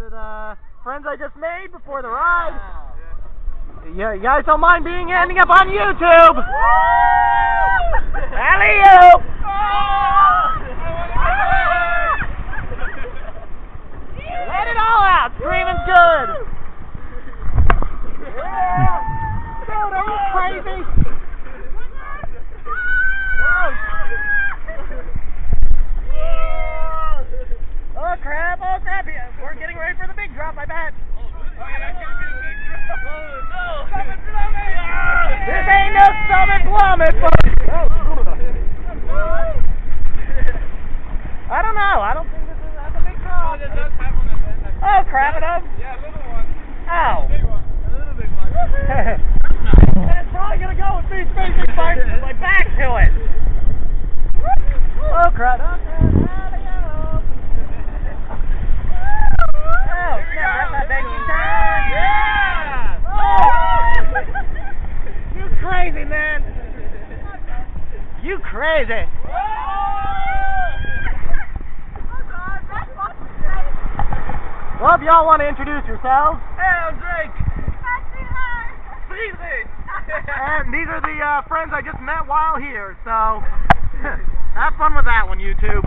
to the friends I just made before the ride. Yeah, you guys don't mind ending up on YouTube? Alley-oop! Let it all out. Screaming's good. Yeah. Dude, are you crazy? Oh crap, oh crap. We're getting ready for the big drop, I bet. Oh yeah, that's gonna be a big drop. Oh no. Summit plummet! This ain't no summit plummet, folks. I don't know. I don't think that's a big drop. Oh, that does have one at the end. Oh crap, it does? Yeah, a little one. Ow. A big one. A little big one. And it's probably gonna go with these facing my back to it. Oh crap. Oh crap. You crazy, man. You crazy. Well, if y'all want to introduce yourselves. Hey, I'm Drake. And these are the friends I just met while here, so have fun with that one, YouTube.